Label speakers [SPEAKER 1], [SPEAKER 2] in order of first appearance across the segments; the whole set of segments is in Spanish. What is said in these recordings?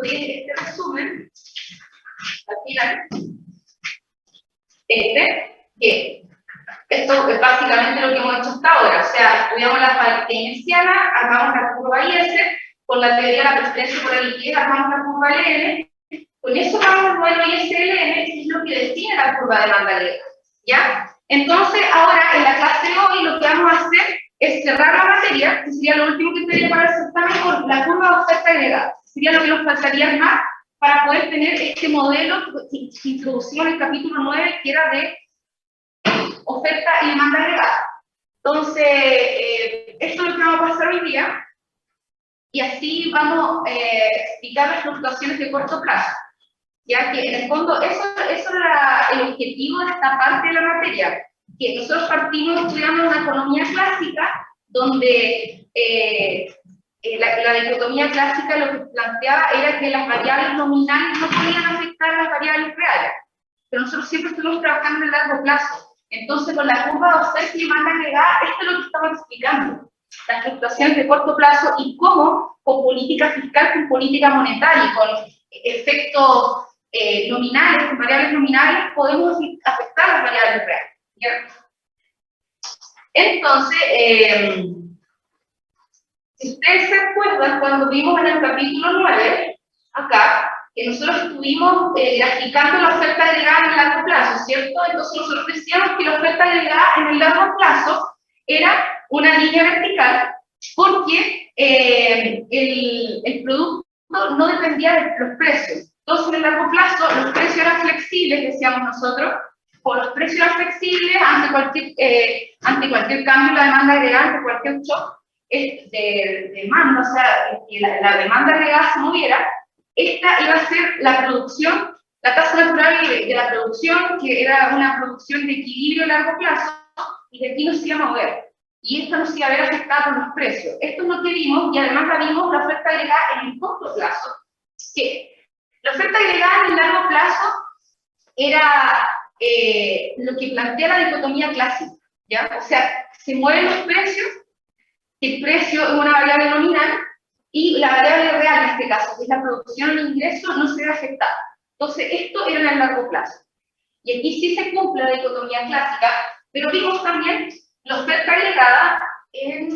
[SPEAKER 1] este resumen, al final, que esto es básicamente lo que hemos hecho hasta ahora, o sea, estudiamos la fase keynesiana, armamos la curva IS, con la teoría de la preferencia por la liquidez armamos la curva LN, con eso vamos al modelo ISLN, que es lo que define la curva de demanda legal, ¿ya? Entonces, ahora en la clase de hoy lo que vamos a hacer es cerrar la materia, que sería lo último que tendría para el certamen, con la curva de oferta agregada. Sería lo que nos faltaría armar para poder tener este modelo que introducimos en el capítulo 9, que era de oferta y demanda agregada. Entonces, esto es lo que vamos a pasar hoy día, y así vamos a explicar las fluctuaciones de corto plazo, ya que en el fondo eso era el objetivo de esta parte de la materia, que nosotros partimos estudiando una economía clásica, donde la dicotomía clásica lo que planteaba era que las variables nominales no podían afectar a las variables reales, pero nosotros siempre estuvimos trabajando en largo plazo. Entonces, con la curva de oferta y demanda agregada, esto es lo que estamos explicando, las fluctuaciones de corto plazo y cómo con política fiscal, con política monetaria, con efectos nominales, con variables nominales, podemos afectar las variables reales, ¿ya? Entonces, si ustedes se acuerdan, cuando vimos en el capítulo 9, acá, que nosotros estuvimos graficando la oferta agregada en el largo plazo, ¿cierto? Entonces nosotros decíamos que la oferta agregada en el largo plazo era una línea vertical, porque el producto no dependía de los precios. Entonces, en el largo plazo, los precios eran flexibles, decíamos nosotros, o los precios eran flexibles ante cualquier cambio en la demanda agregada, ante cualquier shock de demanda, o sea, que la demanda agregada se moviera. Esta iba a ser la producción, la tasa natural de la producción, que era una producción de equilibrio a largo plazo, y de aquí no se iba a mover. Y esto no se iba a ver afectado por los precios. Esto es lo que vimos, y además la vimos la oferta agregada en el corto plazo. Que la oferta agregada en el largo plazo era lo que plantea la dicotomía clásica, ¿ya? O sea, se mueven los precios, el precio es una variable nominal, y la variable real en este caso, que es la producción o el ingreso, no se ve afectada. Entonces, esto era en el largo plazo. Y aquí sí se cumple la dicotomía clásica, pero vimos también la oferta agregada en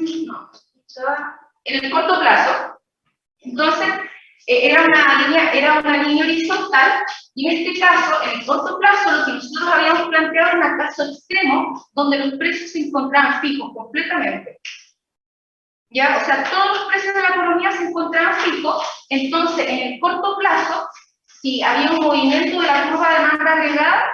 [SPEAKER 1] el corto plazo. Entonces, era una línea horizontal, y en este caso, en el corto plazo, lo que nosotros habíamos planteado era un caso extremo, donde los precios se encontraban fijos completamente. ¿Ya? O sea, todos los precios de la economía se encontraban fijos. Entonces, en el corto plazo, si había un movimiento de la curva de demanda agregada,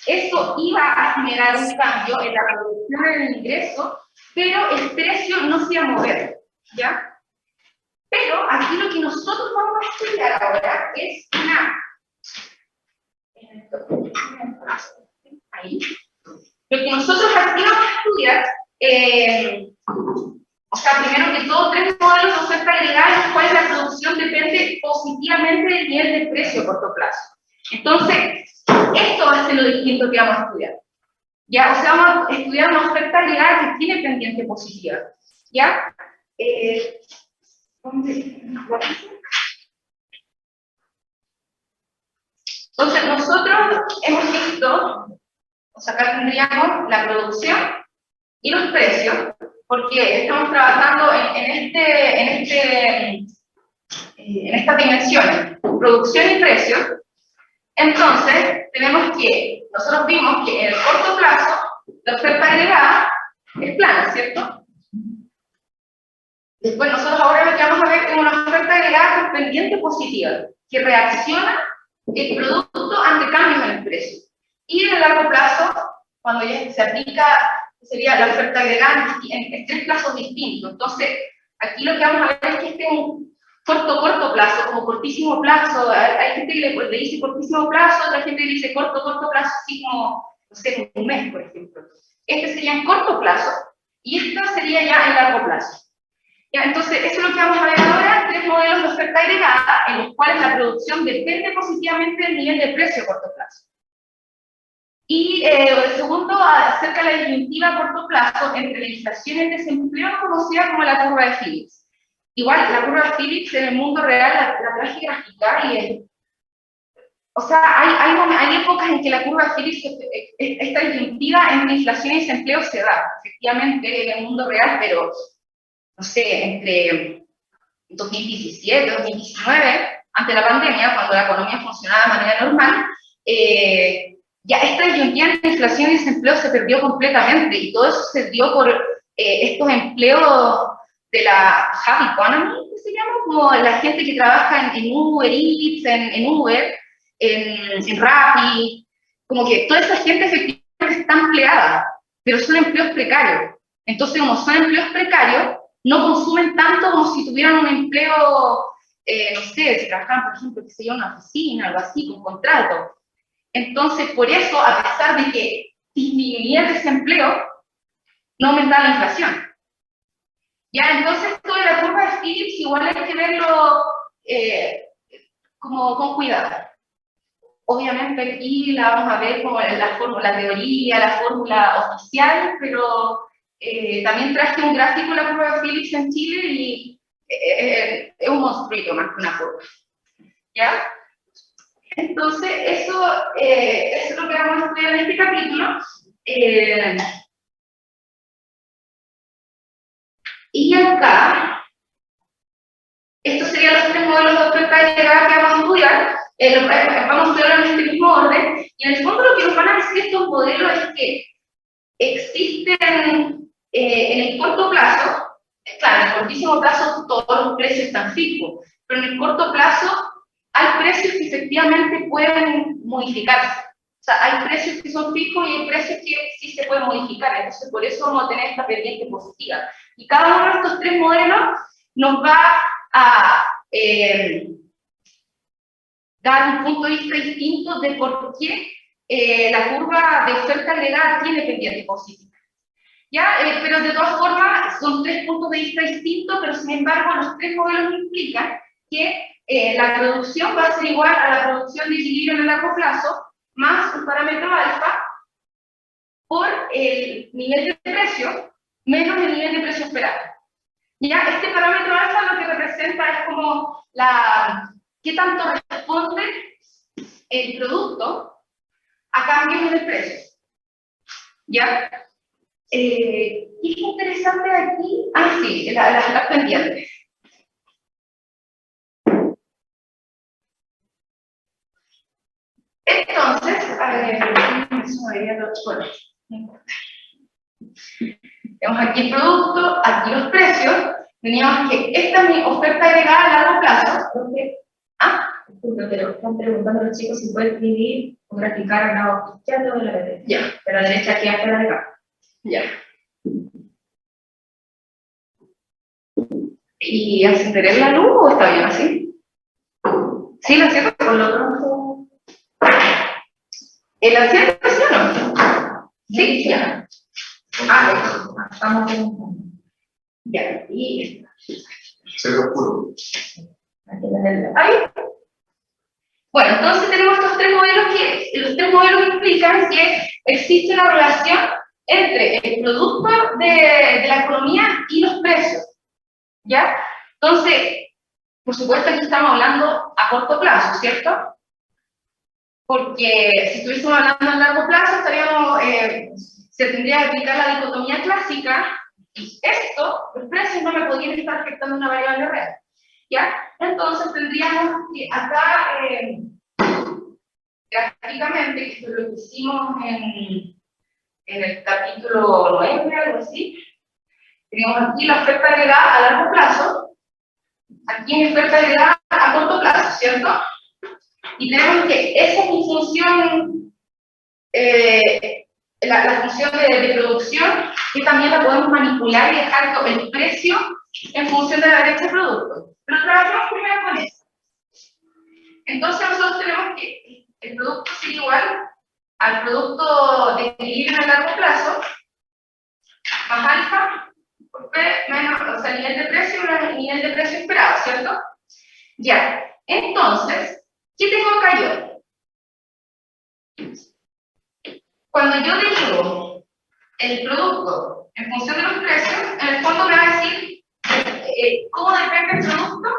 [SPEAKER 1] eso iba a generar un cambio en la producción y en el ingreso, pero el precio no se iba a mover, ¿ya? Pero aquí lo que nosotros vamos a estudiar ahora es lo que nosotros aquí vamos a estudiar, o sea, primero que todo, 3 modelos de oferta agregada en los cuales la producción depende positivamente del nivel de precio a corto plazo. Entonces, esto va a ser lo distinto que vamos a estudiar. ¿Ya? O sea, vamos a estudiar una oferta agregada que tiene pendiente positiva. ¿Ya? Entonces, nosotros hemos visto, o sea, acá tendríamos la producción y los precios, porque estamos trabajando en estas dimensiones, producción y precio. Entonces, tenemos que, nosotros vimos que en el corto plazo, la oferta agregada es plana, ¿cierto? Después, nosotros ahora lo que vamos a ver es una oferta agregada con pendiente positiva, que reacciona el producto ante cambios en el precio. Y en el largo plazo, cuando ya se aplica, sería la oferta agregada en 3 plazos distintos. Entonces, aquí lo que vamos a ver es que este es un corto plazo, como cortísimo plazo. Hay gente que le dice cortísimo plazo, otra gente le dice corto plazo, así como, no sé, un mes, por ejemplo. Este sería en corto plazo, y esta sería ya en largo plazo. Ya, entonces, eso es lo que vamos a ver ahora, 3 modelos de oferta agregada, en los cuales la producción depende positivamente del nivel de precio a corto plazo. Y el segundo, acerca de la disyuntiva a corto plazo entre la inflación y el desempleo, conocida como la curva de Phillips. igual, la curva Phillips en el mundo real la traje graficar y o sea, hay épocas en que la curva Phillips, esta disyuntiva entre inflación y desempleo se da, efectivamente, en el mundo real, pero, no sé, entre 2017, 2019, ante la pandemia, cuando la economía funcionaba de manera normal, ya esta disyuntiva entre inflación y desempleo se perdió completamente, y todo eso se dio por estos empleos de la happy economy, que se llama, como la gente que trabaja en Uber Eats, en Uber, en Rappi, como que toda esa gente efectivamente está empleada, pero son empleos precarios. Entonces, como son empleos precarios, no consumen tanto como si tuvieran un empleo, no sé, si trabajaran, por ejemplo, que se en una oficina, algo así, con contrato. Entonces, por eso, a pesar de que disminuía el desempleo, no aumentaba la inflación. Ya, entonces, esto de la curva de Phillips igual hay que verlo como con cuidado. Obviamente aquí la vamos a ver como la fórmula teoría, la fórmula oficial, pero también traje un gráfico de la curva de Phillips en Chile y es un monstruito más que una curva. ¿Ya? Entonces, eso es lo que vamos a estudiar en este capítulo. Y acá, estos serían los tres modelos de oferta de llegada que vamos a estudiar. Vamos a estudiar en este mismo orden. Y en el fondo lo que nos van a decir estos modelos es que existen en el corto plazo, claro, en el cortísimo plazo todos los precios están fijos, pero en el corto plazo hay precios que efectivamente pueden modificarse. O sea, hay precios que son fijos y hay precios que sí se pueden modificar. Entonces, por eso vamos a tener esta pendiente positiva. Y cada uno de estos tres modelos nos va a dar un punto de vista distinto de por qué la curva de oferta agregada tiene pendiente positiva. ¿Ya? Pero de todas formas, son tres puntos de vista distintos, pero sin embargo, los tres modelos implican que la producción va a ser igual a la producción de equilibrio en el largo plazo, más un parámetro alfa, por el nivel de precio, menos el nivel de precio esperado. ¿Ya? Este parámetro alfa lo que representa es como qué tanto responde el producto a cambios en el precio. ¿Ya? ¿Qué es interesante aquí? Ah, sí, las pendientes. Entonces, tenemos aquí el producto, aquí los precios. Teníamos que esta es mi oferta agregada a largo plazo. ¿Okay? ¿Ah?
[SPEAKER 2] Pero están preguntando a los chicos si pueden escribir o graficar al lado izquierdo de la derecha.
[SPEAKER 1] Ya.
[SPEAKER 2] De la derecha aquí hasta la de acá.
[SPEAKER 1] Ya. ¿Y encenderé la luz o está bien así? ¿Sí, la enciendo?
[SPEAKER 2] Por lo pronto.
[SPEAKER 1] ¿El asiento sí o no? Sí, ya.
[SPEAKER 2] Estamos preguntando.
[SPEAKER 1] Ya, y
[SPEAKER 3] Se ve oscuro.
[SPEAKER 1] ahí. Bueno, entonces tenemos estos tres modelos que, los tres modelos implican que existe una relación entre el producto de la economía y los precios. ¿Ya? Entonces, por supuesto aquí estamos hablando a corto plazo, ¿cierto? Porque si estuviésemos hablando a largo plazo, estaríamos, se tendría que aplicar la dicotomía clásica, y esto, los precios no me podrían estar afectando una variable real. ¿Ya? Entonces tendríamos que acá, gráficamente, que esto es lo que hicimos en el capítulo 9, algo así, tenemos aquí la oferta agregada a largo plazo, aquí en oferta agregada a corto plazo, ¿cierto? Y tenemos que esa es mi función, la función de producción, que también la podemos manipular y dejar el precio en función de la brecha de producto. Pero trabajamos primero con eso. Entonces nosotros tenemos que el producto sea igual al producto de equilibrio a largo plazo, más alfa, por P, menos, o sea, nivel de precio menos el nivel de precio esperado, ¿cierto? Ya, entonces, ¿qué tengo acá yo? Cuando yo divido el producto en función de los precios, en el fondo me va a decir cómo depende el producto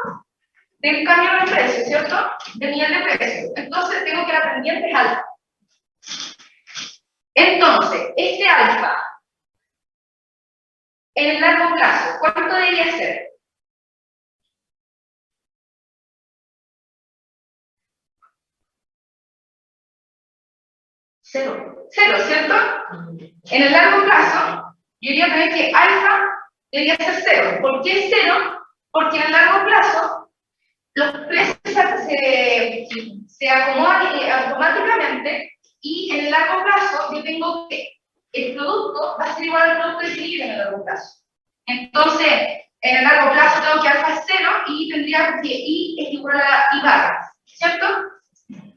[SPEAKER 1] del cambio de precio, ¿cierto? Del nivel de precio. Entonces tengo que la pendiente es alfa. Entonces, este alfa, en el largo plazo, ¿cuánto debería ser? Cero, ¿cierto? En el largo plazo, yo diría también que alfa debería ser cero. ¿Por qué cero? Porque en el largo plazo, los precios se acomodan automáticamente y en el largo plazo yo tengo que el producto va a ser igual al producto de equilibrio en el largo plazo. Entonces, en el largo plazo tengo que alfa es cero y tendría que I es igual a I barra, ¿cierto?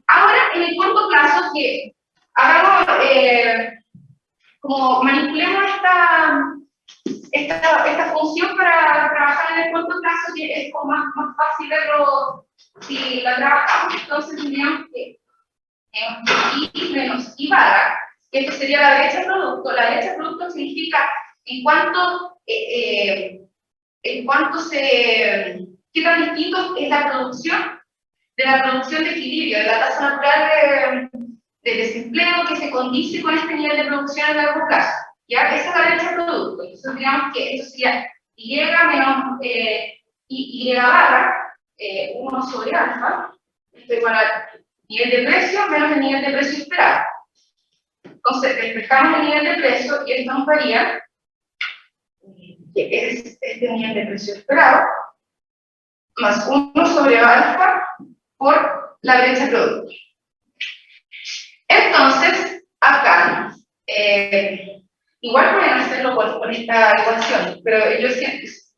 [SPEAKER 1] Ahora, en el corto plazo, que hagamos, como manipulemos esta función para trabajar en el corto plazo, que es como más fácil verlo si la trabajamos. Entonces tendríamos que I menos I barra, que esto sería la derecha producto. La derecha producto significa en cuánto qué tan distinto es la producción de equilibrio, de la tasa natural de desempleo que se condice con este nivel de producción a largo plazo. ¿Ya? Esa es la derecha producto. Entonces, digamos que esto sería Y menos Y barra 1 sobre alfa, esto igual al nivel de precio menos el nivel de precio esperado. Entonces, despejamos el nivel de precio y esto nos daría que es este nivel de precio esperado más 1 sobre alfa por la derecha producto. Entonces, acá, igual pueden hacerlo con esta ecuación, pero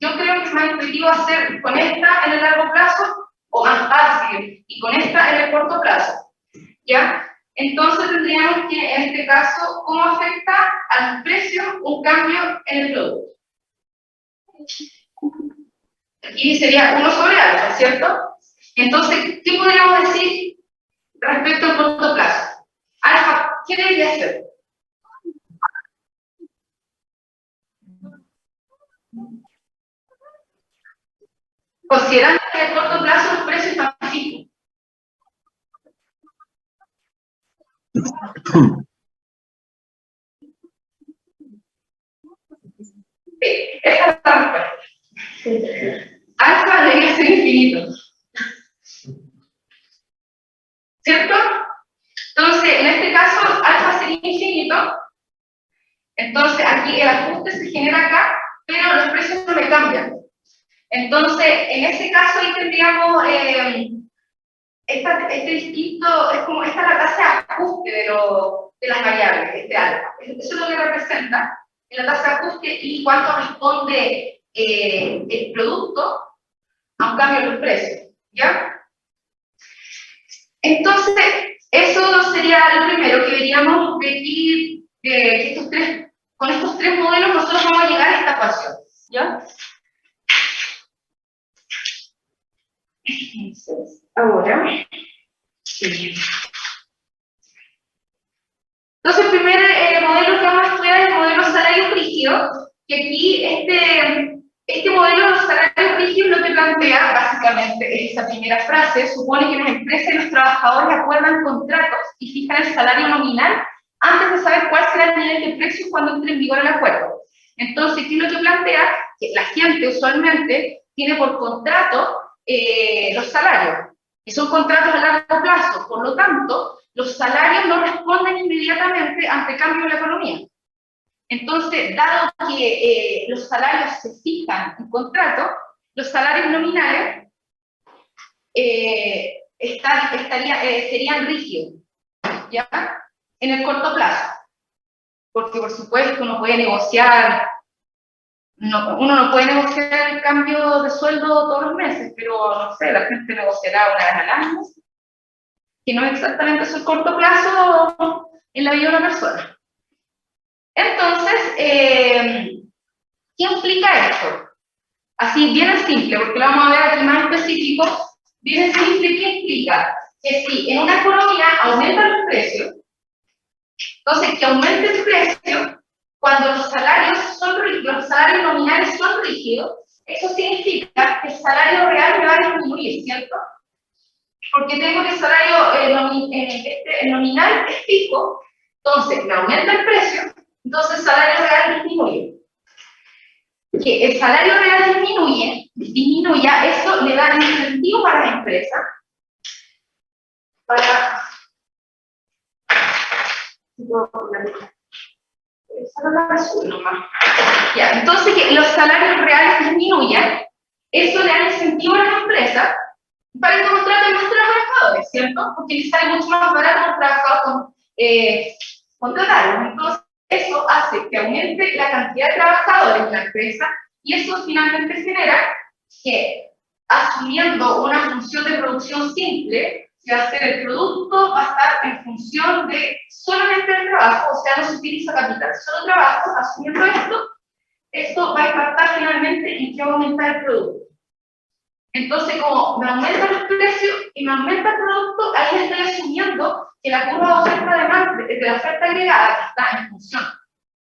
[SPEAKER 1] yo creo que es más intuitivo hacer con esta en el largo plazo o más fácil, y con esta en el corto plazo. ¿Ya? Entonces tendríamos que, en este caso, ¿cómo afecta al precio un cambio en el producto? Aquí sería 1 sobre alfa, ¿cierto? Entonces, ¿qué podríamos decir respecto al corto plazo? Alfa, ¿qué debería ser? Considerando que a corto plazo los precios están fijos. Sí, esa es la respuesta. Alfa debería ser infinito. ¿Cierto? Entonces, en este caso, alfa sería infinito. Entonces, aquí el ajuste se genera acá, pero los precios no me cambian. Entonces, en ese caso, ahí tendríamos este distinto, es como esta es la tasa de ajuste de las variables, este alfa. Eso es lo que representa en la tasa de ajuste y cuánto responde el producto a un cambio en los precios. ¿Ya? Entonces, eso sería lo primero que veríamos de aquí, que con estos tres modelos nosotros vamos a llegar a esta ecuación. ¿Ya? Entonces, ahora, sí. Entonces, el primer modelo que vamos a estudiar es el modelo salario rígido, que aquí este modelo de los salarios rígidos lo que plantea, básicamente, es esa primera frase, supone que las empresas y los trabajadores acuerdan contratos y fijan el salario nominal antes de saber cuál será el nivel de precios cuando entre en vigor el acuerdo. Entonces, ¿qué es lo que plantea? Que la gente usualmente tiene por contrato los salarios, y son contratos a largo plazo, por lo tanto, los salarios no responden inmediatamente ante cambio en la economía. Entonces, dado que los salarios se fijan en contrato, los salarios nominales serían rígidos, ¿ya? En el corto plazo. Porque, por supuesto, uno puede negociar, uno no puede negociar el cambio de sueldo todos los meses, pero, no sé, la gente negociará una vez al año, que no es exactamente eso el corto plazo en la vida de una persona. Entonces, ¿qué implica esto? Así, bien simple, porque lo vamos a ver aquí más específico, bien simple, ¿qué implica? Que si en una economía aumentan los precios, entonces que aumente el precio cuando los salarios nominales son rígidos, eso significa que el salario real me va a disminuir, ¿cierto? Porque tengo que el salario el nominal es fijo, entonces me aumenta el precio, entonces el salario real disminuye. Que el salario real disminuya, eso le da incentivo a la empresa para... Ya, entonces que los salarios reales disminuyan, eso le da incentivo a la empresa para que contraten más trabajadores, ¿cierto? Porque les sale mucho más barato un trabajador contratarlos. Entonces, eso hace que aumente la cantidad de trabajadores en la empresa y eso finalmente genera que, asumiendo una función de producción simple, se va a hacer el producto, va a estar en función de solamente el trabajo, o sea, no se utiliza capital, solo trabajo, asumiendo esto va a impactar finalmente en que va a aumentar el producto. Entonces, como me aumentan los precios y me aumenta el producto, ahí estoy asumiendo que la curva de oferta de la oferta agregada, que está en función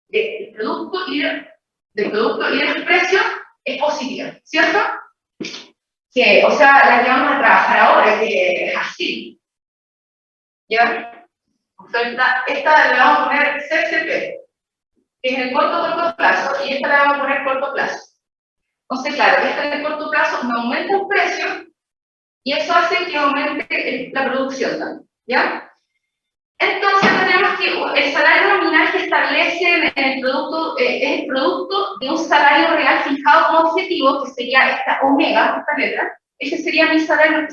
[SPEAKER 1] del producto y del precio, es positiva, ¿cierto? Que, o sea, la que vamos a trabajar ahora, que es así. ¿Ya? Oferta, esta le vamos a poner CCP, que es el corto plazo, y esta le vamos a poner corto plazo. Entonces, claro, esta en el corto plazo me aumenta el precio y eso hace que aumente la producción también, ¿ya? Entonces tenemos que el salario nominal que establece en el producto es el producto de un salario real fijado como objetivo, que sería esta omega, esta letra. Ese sería mi salario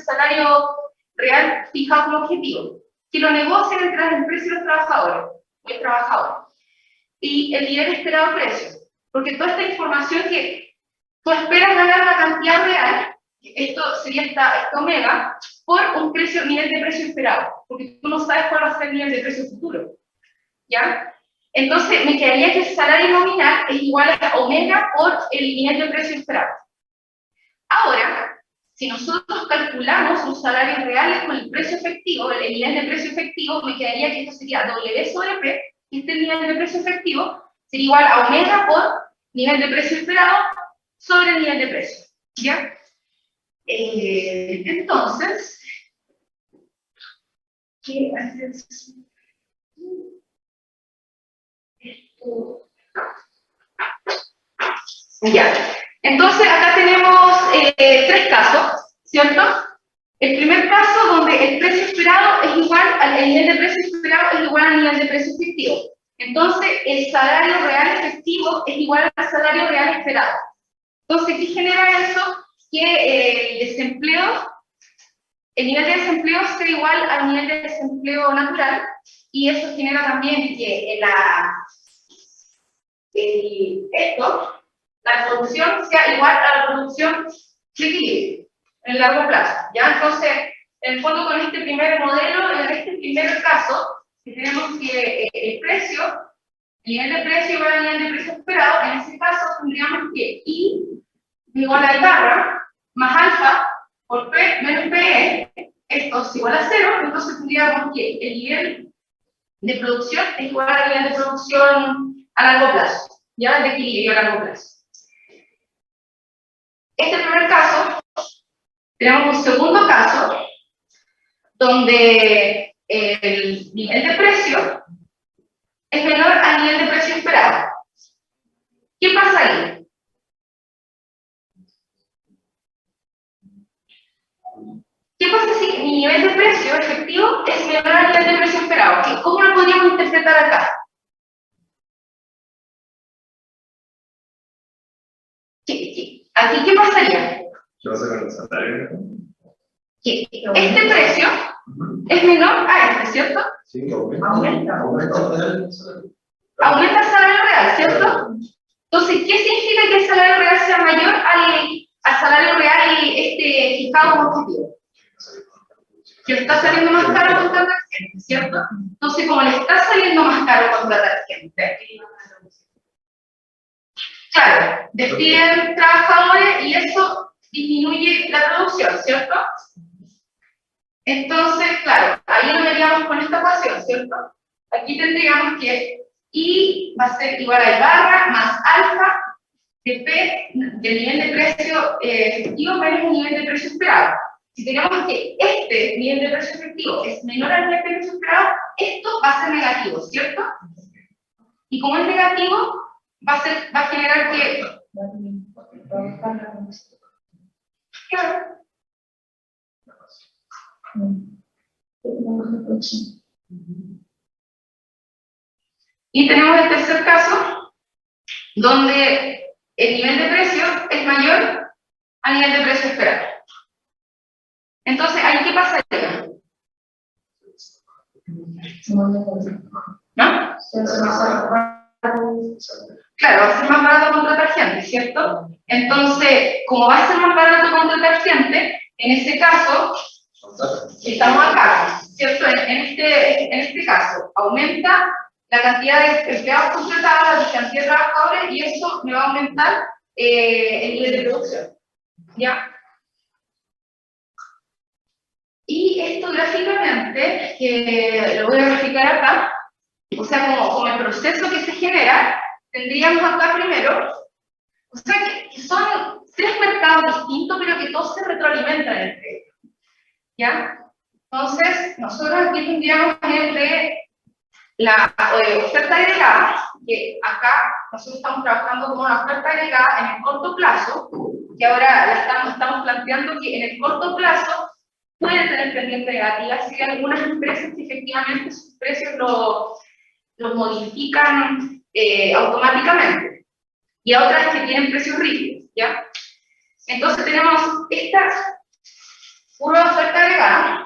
[SPEAKER 1] real fijado como objetivo, que lo negocian entre las empresas y los trabajadores, el trabajador. Y el nivel esperado de precio, porque toda esta información que tú esperas ganar la cantidad real, esto sería esta omega, por un nivel de precio esperado, porque tú no sabes cuál va a ser el nivel de precio futuro, ¿ya? Entonces, me quedaría que el salario nominal es igual a omega por el nivel de precio esperado. Ahora, si nosotros calculamos los salarios reales con el precio efectivo, el nivel de precio efectivo, me quedaría que esto sería W sobre P, y este nivel de precio efectivo sería igual a omega por nivel de precio esperado sobre el nivel de precio, ¿ya? Entonces, ¿qué haces? Ya. Entonces, acá tenemos tres casos, ¿cierto? El primer caso donde el precio esperado es igual al nivel de precio esperado es igual al nivel de precio efectivo. Entonces, el salario real efectivo es igual al salario real esperado. Entonces, ¿qué genera eso? Que el desempleo, el nivel de desempleo sea igual al nivel de desempleo natural, y eso genera también que la producción sea igual a la producción de equilibrio en el largo plazo, ¿ya? Entonces, en el fondo con este primer modelo, en este primer caso, que tenemos que el nivel de precio igual al nivel de precio esperado, en ese caso tendríamos que I igual a I barra más alfa por P menos PE, esto es igual a 0, entonces tendríamos que el nivel de producción es igual al nivel de producción a largo plazo, ya de equilibrio a largo plazo. Este primer caso, tenemos un segundo caso, donde el nivel de precio es menor al nivel de precio esperado. ¿Qué pasa ahí? ¿Qué pasa si mi nivel de precio efectivo es menor al nivel de precio esperado? ¿Cómo lo podríamos interpretar acá? ¿Aquí qué pasaría?
[SPEAKER 3] ¿Qué vas a ganar el salario?
[SPEAKER 1] Que este precio es menor a este, ¿cierto?
[SPEAKER 3] Sí, aumenta.
[SPEAKER 1] Aumenta el salario real, ¿cierto? Entonces, ¿qué significa que el salario real sea mayor al salario real fijado como objetivo? Que le está saliendo más caro contratar gente, ¿cierto? Entonces, como le está saliendo más caro contratar gente, claro, despiden trabajadores y eso disminuye la producción, ¿cierto? Entonces, claro, ahí lo veríamos con esta ecuación, ¿cierto? Aquí tendríamos que I va a ser igual a I barra más alfa del nivel de precio efectivo menos el nivel de precio esperado. Si tenemos que este nivel de precio efectivo es menor al nivel de precio esperado, esto va a ser negativo, ¿cierto? Y como es negativo, va a generar que... Claro. Y tenemos el tercer caso, donde el nivel de precio es mayor al nivel de precio esperado. Entonces, ¿ahí qué pasaría? ¿No? Claro, va a ser más barato contratar gente, ¿cierto? Entonces, como va a ser más barato contratar gente, en ese caso, estamos acá, ¿cierto? En este caso, aumenta la cantidad de empleados contratados, la cantidad de trabajadores, y eso me va a aumentar el nivel de producción, ¿ya? Y esto gráficamente, que lo voy a graficar acá, o sea, como el proceso que se genera, tendríamos acá primero, o sea, que son tres mercados distintos, pero que todos se retroalimentan entre ellos, ¿ya? Entonces, nosotros aquí tendríamos el de la oferta agregada, que acá nosotros estamos trabajando como una oferta agregada en el corto plazo, que ahora la estamos planteando que en el corto plazo puede tener pendiente negativa, así que algunas empresas que efectivamente sus precios los modifican automáticamente, y a otras que tienen precios rígidos, ¿ya? Entonces tenemos esta curva de oferta agregada,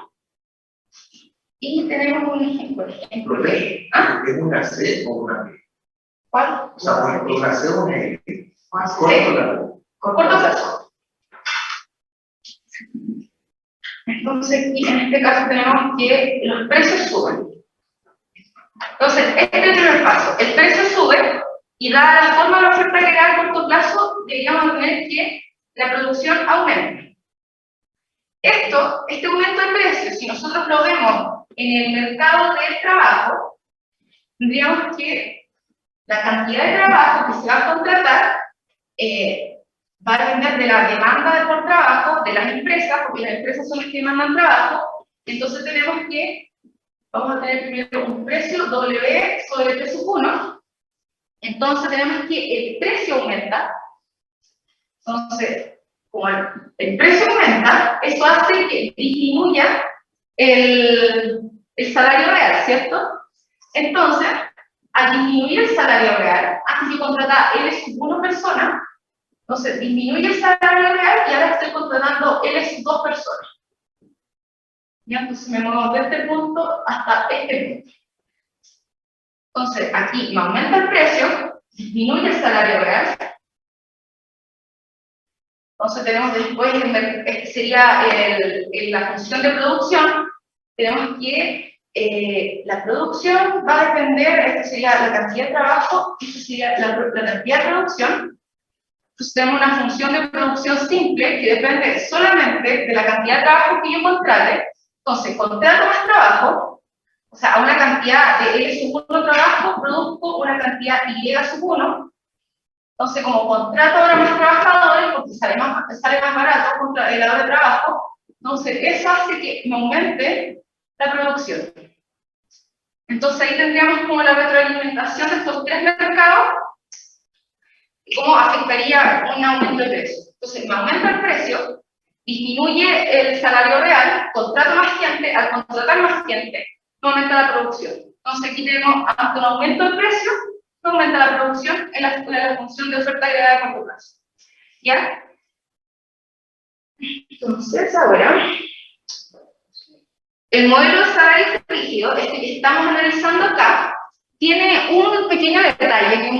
[SPEAKER 1] y tenemos un ejemplo de... ¿Ah?
[SPEAKER 3] ¿Es una C o una B?
[SPEAKER 1] ¿Cuál?
[SPEAKER 3] O sea, una C o una E. Corto largo.
[SPEAKER 1] Corto plazo. Entonces, aquí en este caso tenemos que los precios suben. Entonces, este es el primer paso. El precio sube, y dada la forma de la oferta agregada a corto plazo, deberíamos tener que la producción aumente. Este aumento de precios, si nosotros lo vemos en el mercado del trabajo, tendríamos que la cantidad de trabajo que se va a contratar va a depender de la demanda por trabajo de las empresas, porque las empresas son las que demandan trabajo. Entonces tenemos que, vamos a tener primero un precio W sobre el precio 1. Entonces tenemos que el precio aumenta. Entonces, como el precio aumenta, eso hace que disminuya el salario real, ¿cierto? Entonces, al disminuir el salario real, antes de contratar L sub 1 persona, entonces disminuye el salario real y ahora estoy contratando L sub 2 personas. ¿Ya? Entonces me muevo de este punto hasta este punto. Entonces, aquí me aumenta el precio, disminuye el salario real. Entonces tenemos después, este sería la función de producción, tenemos que la producción va a depender, esta sería la cantidad de trabajo, esta sería la cantidad de producción. Entonces tenemos una función de producción simple que depende solamente de la cantidad de trabajo que yo contrate. Entonces, contrato más trabajo, o sea, a una cantidad de L sub 1 trabajo, produzco una cantidad Y sub 1. Entonces, como contrato ahora más trabajadores, porque sale más barato contra la hora de trabajo, entonces eso hace que me aumente la producción. Entonces ahí tendríamos como la retroalimentación de estos tres mercados y cómo afectaría un aumento de precio. Entonces, me aumenta el precio, disminuye el salario real, contrato más gente, al contratar más gente, me aumenta la producción. Entonces aquí tenemos ante un aumento de precio, me aumenta la producción en la función de oferta agregada a corto plazo. ¿Ya? Entonces ahora, el modelo de salario rígido, este que estamos analizando acá, tiene un pequeño detalle, que es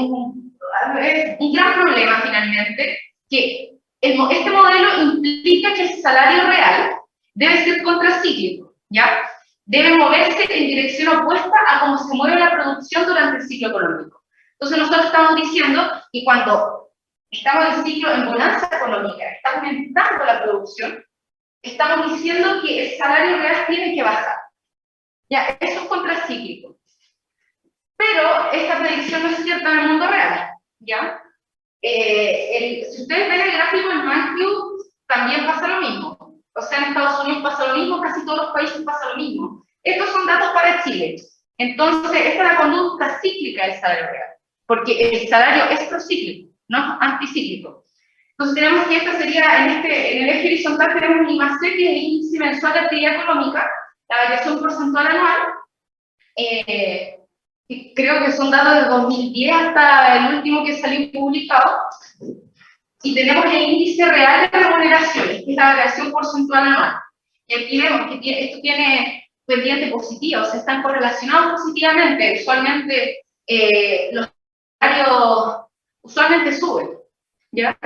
[SPEAKER 1] un gran problema finalmente, que este modelo implica que el salario real debe ser contracíclico, ¿ya? Debe moverse en dirección opuesta a cómo se mueve la producción durante el ciclo económico. Entonces nosotros estamos diciendo que cuando estamos en el ciclo en bonanza económica, está aumentando la producción, estamos diciendo que el salario real tiene que bajar. ¿Ya? Eso es contracíclico. Pero esta predicción no es cierta en el mundo real, ¿ya? si ustedes ven el gráfico en ManQ, también pasa lo mismo. O sea, en Estados Unidos pasa lo mismo, casi todos los países pasa lo mismo. Estos son datos para Chile. Entonces, esta es la conducta cíclica del salario real, porque el salario es procíclico, no es anticíclico. Entonces, tenemos que esta sería, en el eje horizontal tenemos el IMASEC, que es el índice mensual de actividad económica, la variación porcentual anual. Creo que son datos de 2010 hasta el último que salió publicado. Y tenemos el índice real de remuneraciones, que es la variación porcentual anual. Y aquí vemos que esto tiene pendiente positiva, o sea, están correlacionados positivamente. Usualmente los salarios usualmente suben, ¿ya?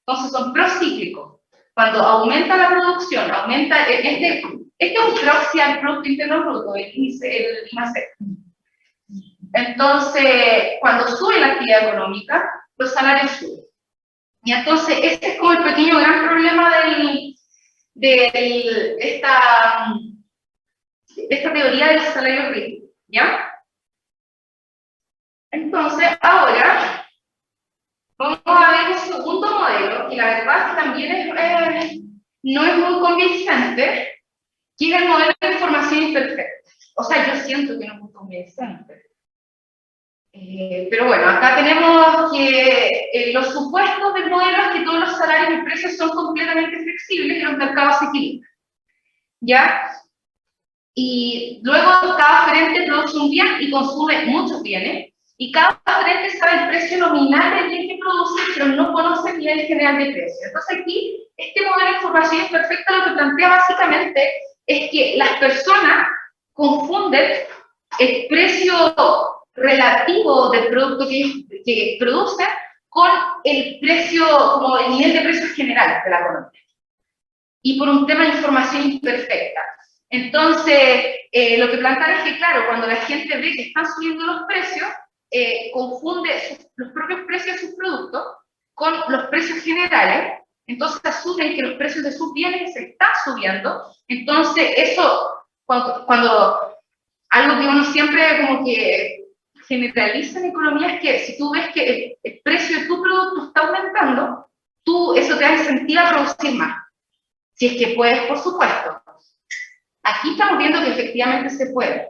[SPEAKER 1] Entonces son procíclicos. Cuando aumenta la producción, aumenta, este es un proxy al Producto Interno Bruto, el IMASEC. Entonces, cuando sube la actividad económica, los salarios suben. Y entonces, este es como el pequeño gran problema de esta teoría del salario rígido, ¿ya? Entonces, ahora, vamos a ver un segundo modelo, que la verdad es que también no es muy convincente, que es el modelo de información imperfecta. O sea, yo siento que no es muy convincente. Pero bueno, acá tenemos que los supuestos del modelo es que todos los salarios y precios son completamente flexibles y los mercados se equilibran, ¿ya? Y luego cada gerente produce un bien y consume muchos bienes, y cada gerente sabe el precio nominal del bien que produce, pero no conoce el nivel general de precio. Entonces aquí, este modelo de información imperfecta lo que plantea básicamente es que las personas confunden el precio relativo del producto que producen con el precio, como el nivel de precios general de la economía. Y por un tema de información imperfecta. Entonces, lo que plantean es que, claro, cuando la gente ve que están subiendo los precios, confunde los propios precios de sus productos con los precios generales, entonces asumen que los precios de sus bienes se están subiendo, entonces eso, cuando algo que uno siempre como que generaliza en economía es que si tú ves que el precio de tu producto está aumentando, eso te da incentivo a producir más. Si es que puedes, por supuesto. Aquí estamos viendo que efectivamente se puede.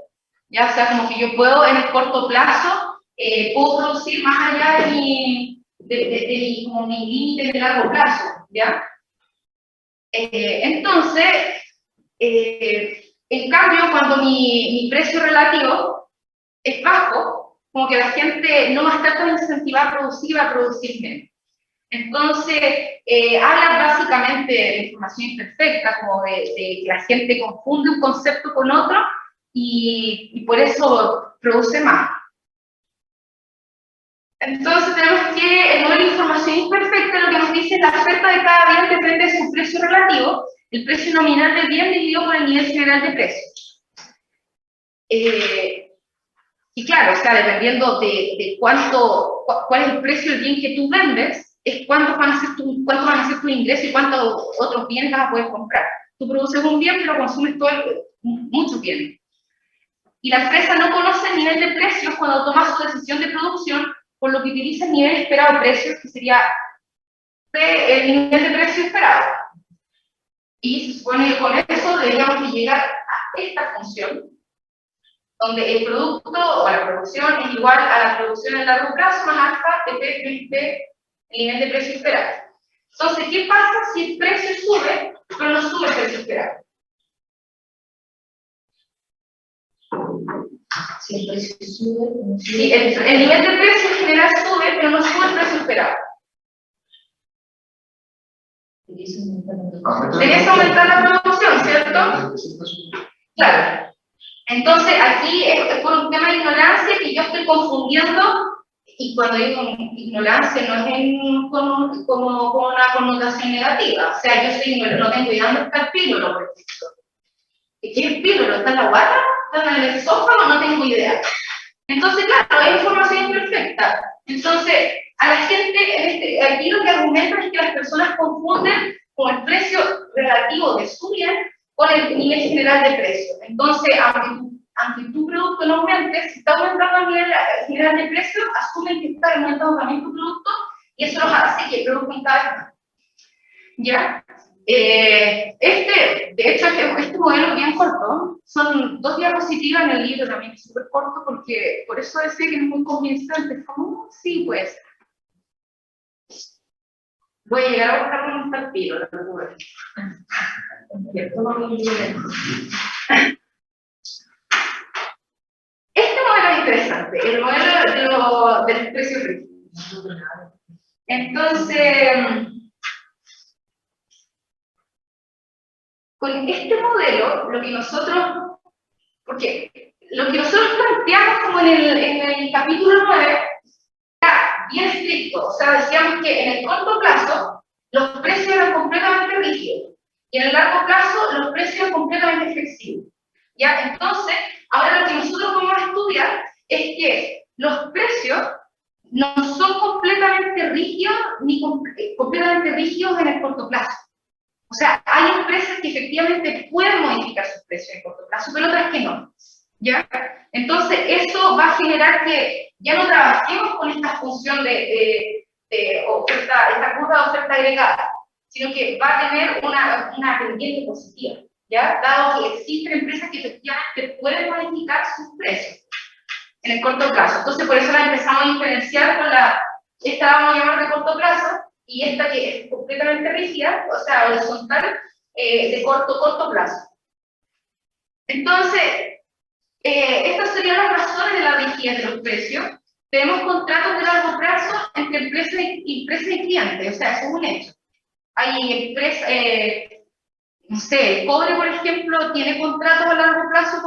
[SPEAKER 1] Ya, o sea, como que yo puedo en el corto plazo, puedo producir más allá de mi límite de largo plazo. ¿Ya? Entonces, en cambio, cuando mi precio relativo es bajo, como que la gente no va a estar tan incentivada a producir menos. Entonces, habla básicamente de información imperfecta, como de que la gente confunde un concepto con otro y por eso produce más. Entonces, tenemos que el modelo de información imperfecta lo que nos dice es la oferta de cada bien depende de su precio relativo, el precio nominal del bien dividido por el nivel general de precios. Y claro, o sea, dependiendo de cuál es el precio del bien que tú vendes, es cuántos van a ser tus ingresos y cuántos otros bienes vas a poder comprar. Tú produces un bien, pero consumes muchos bienes. Y la empresa no conoce el nivel de precios cuando toma su decisión de producción, por lo que utiliza el nivel esperado de precios, que sería el nivel de precio esperado. Y se supone que con eso deberíamos llegar a esta función, donde el producto o la producción es igual a la producción en largo plazo más alfa de P el nivel de precio esperado. Entonces, ¿qué pasa si el precio sube, pero no sube el precio esperado?
[SPEAKER 2] Si el precio sube,
[SPEAKER 1] Sí, el nivel de precio general sube, pero no sube el precio esperado. Tenés que aumentar la producción, ¿cierto? Claro. Entonces, aquí es por un tema de ignorancia que yo estoy confundiendo, y cuando digo ignorancia no es como una connotación negativa. O sea, yo no tengo idea dónde está el píloro, por ejemplo. ¿Qué es el píloro? ¿Está en la guata? ¿Está en el esófago? No tengo idea. Entonces, claro, es información imperfecta. Entonces, a la gente, aquí lo que argumentan es que las personas confunden con el precio relativo de su bien con el nivel general de precio. Entonces, aunque tu producto no aumente, si está aumentando el nivel general de precio, asumen que está aumentando también tu producto y eso los hace que produzcan cada vez más. ¿Ya? De hecho, este modelo es bien corto, son 2 diapositivas en el libro también, es súper corto, porque por eso decía que es muy convincente, como, sí, pues. Voy a llegar a buscar un tiro, la verdad. Este modelo es interesante, el modelo del precio rígido. Entonces, con este modelo, lo que nosotros planteamos como en el capítulo 9, era bien estricto, o sea, decíamos que en el corto plazo los precios eran completamente rígidos y en el largo plazo los precios eran completamente flexibles. ¿Ya? Entonces, ahora lo que nosotros vamos a estudiar es que los precios no son completamente rígidos ni completamente rígidos en el corto plazo. O sea, hay empresas que efectivamente pueden modificar sus precios en corto plazo, pero otras que no. ¿Ya? Entonces, eso va a generar que ya no trabajemos con esta función de oferta, esta curva de oferta agregada, sino que va a tener una pendiente positiva, ¿ya? Dado que existen empresas que efectivamente pueden modificar sus precios en el corto plazo. Entonces, por eso la empezamos a diferenciar con esta vamos a llamar de corto plazo, y esta que es completamente rígida, o sea, horizontal, de corto plazo. Entonces, estas serían las razones de la rigidez de los precios. Tenemos contratos de largo plazo entre empresa y cliente, o sea, eso es un hecho. Hay empresas, no sé, el cobre, por ejemplo, tiene contratos a largo plazo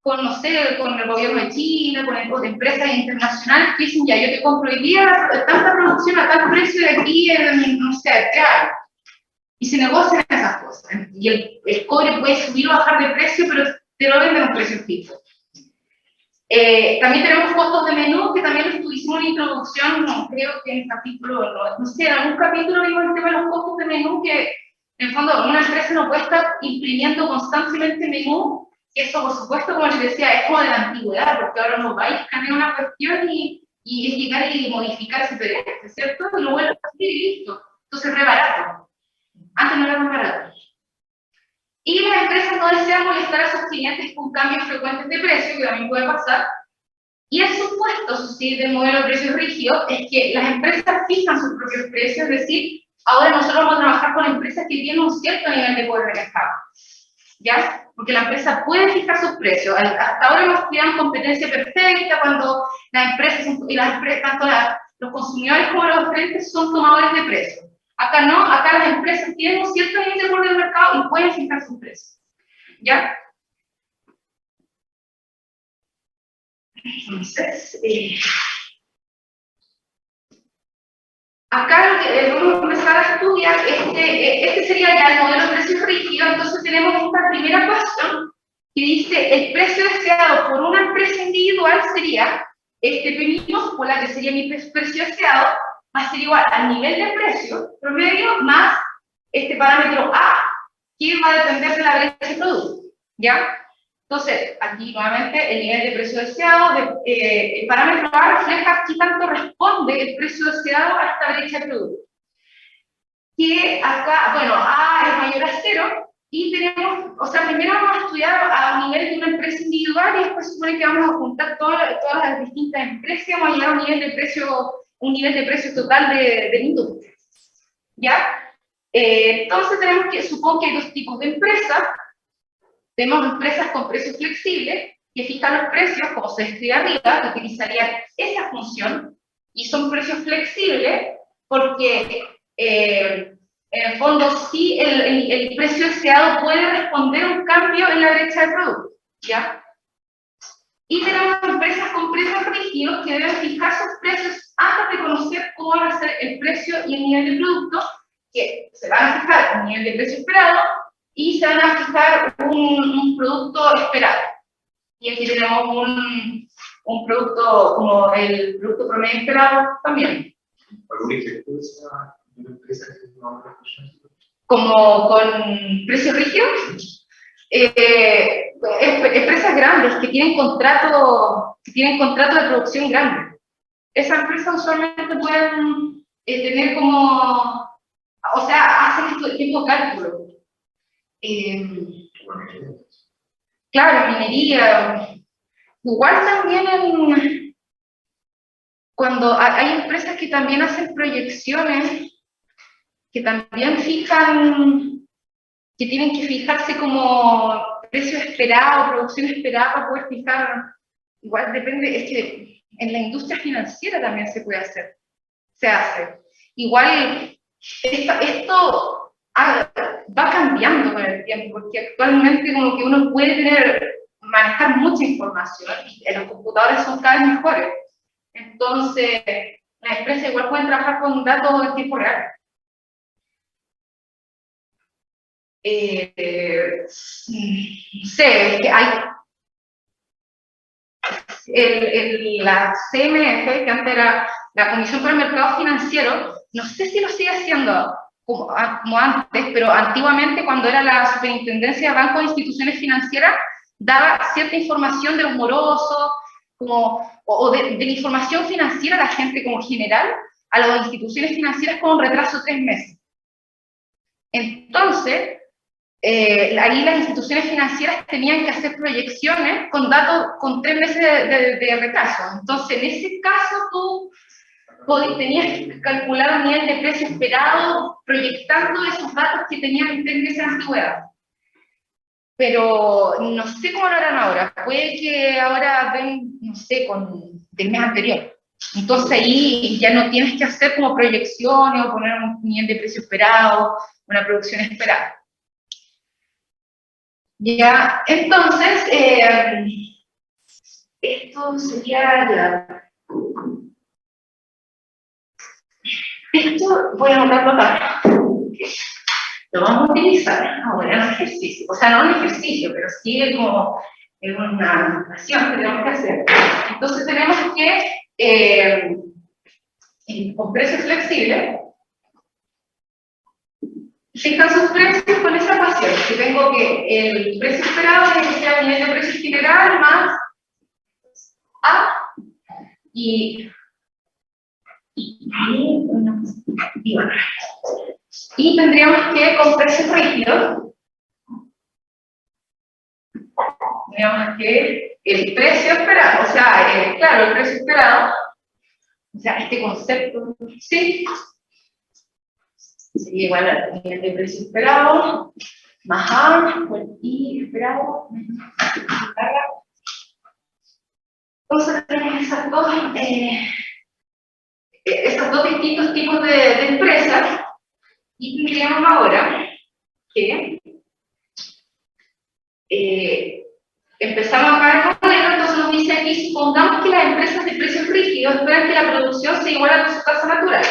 [SPEAKER 1] no sé, con el gobierno de China, con empresas internacionales que dicen, ya, yo te compro hoy día tanta producción a tal precio de aquí en, no sé, 3 años. Y se negocian esas cosas. Y el cobre puede subir o bajar de precio, pero te lo venden a un precio fijo. También tenemos costos de menú, que también hicimos una introducción, no, creo que en el capítulo, no sé, en algún capítulo vimos el tema de los costos de menú, que en el fondo una empresa no puede estar imprimiendo constantemente menú, que eso por supuesto, como les decía, es como de la antigüedad, porque ahora no vais a escanear una cuestión y es llegar y modificar ese PDF, ¿cierto? Y lo vuelves a hacer y listo. Entonces es re barato. Antes no era más barato. Y las empresas no desean molestar a sus clientes con cambios frecuentes de precio, que también puede pasar. Y el supuesto, sí, del modelo de precios rígidos es que las empresas fijan sus propios precios, es decir, ahora nosotros vamos a trabajar con empresas que tienen un cierto nivel de poder de mercado. ¿Ya? Porque la empresa puede fijar sus precios. Hasta ahora hemos creado competencia perfecta cuando las empresas, tanto los consumidores como los clientes son tomadores de precios. Acá no, acá las empresas tienen un cierto nivel de poder de mercado y pueden fijar sus precios. ¿Ya? Entonces, acá lo que vamos a empezar a estudiar, este sería ya el modelo de precios rígido. Entonces tenemos esta primera ecuación que dice el precio deseado por una empresa individual sería este P por la que sería mi precio deseado, va a ser igual al nivel de precio promedio más este parámetro A, que va a depender de la brecha de producto, ¿ya? Entonces, aquí nuevamente el nivel de precio deseado, el parámetro A refleja qué tanto responde el precio deseado a esta brecha de producto. Que acá, bueno, A es mayor a 0, y tenemos, o sea, primero vamos a estudiar a nivel de una empresa individual y después se supone que vamos a juntar todas las distintas empresas y vamos a llegar a un nivel de precio total de la industria. ¿Ya? Entonces tenemos que, supongo que hay 2 tipos de empresas. Tenemos empresas con precios flexibles que fijan los precios, como se describe arriba, que utilizarían esa función, y son precios flexibles porque en el fondo sí el precio deseado puede responder a un cambio en la brecha de producto, ¿ya? Y tenemos empresas con precios rígidos que deben fijar sus precios antes de conocer cómo va a ser el precio y el nivel de producto, que se van a fijar el nivel de precio esperado y se van a fijar un producto esperado. Y aquí tenemos un producto como el producto promedio esperado también.
[SPEAKER 3] ¿Algún ejemplo de una empresa que no
[SPEAKER 1] como con precios rígidos? Empresas grandes que tienen contrato de producción grande. Esas empresas usualmente pueden tener como, o sea, hacen estos tipos de cálculo. Claro, minería. Igual también cuando hay empresas que también hacen proyecciones, que también fijan, que tienen que fijarse como precio esperado, producción esperada para poder fijar, igual depende, es que en la industria financiera también se puede hacer, se hace. Igual esto va cambiando con el tiempo, porque actualmente como que uno puede manejar mucha información y los computadores son cada vez mejores. Entonces, las empresas igual pueden trabajar con datos en tiempo real. No sé, es que hay la CMF, que antes era la Comisión para el Mercado Financiero, no sé si lo sigue haciendo como antes, pero antiguamente cuando era la Superintendencia de Bancos e Instituciones Financieras, daba cierta información de los morosos, o de la información financiera a la gente como general, a las instituciones financieras con un retraso de 3 meses. Entonces, ahí las instituciones financieras tenían que hacer proyecciones con datos con 3 meses de retraso. Entonces, en ese caso, tú tenías que calcular un nivel de precio esperado proyectando esos datos que tenían 3 meses de antigüedad. Pero no sé cómo lo harán ahora. Puede que ahora ven, no sé, del mes anterior. Entonces ahí ya no tienes que hacer como proyecciones o poner un nivel de precio esperado, una producción esperada. Ya, entonces, esto sería esto voy a anotarlo acá. Lo vamos a utilizar ahora en un ejercicio. O sea, no un ejercicio, pero sí es como una anotación que tenemos que hacer. Entonces tenemos que, con precios flexibles, fijan sus precios con esa ecuación. Que tengo que el precio esperado es que sea el nivel de precio general más A y tendríamos que, con precios rígidos, tendríamos que el precio esperado, o sea, claro, el precio esperado, o sea, este concepto, sí, sería igual al nivel de precio esperado, más A, por I esperado, entonces tenemos esos dos distintos tipos de empresas, y tendríamos ahora que empezamos a ver el modelo. Entonces nos dice aquí, supongamos que las empresas de precios rígidos esperan que la producción sea igual a su tasa natural.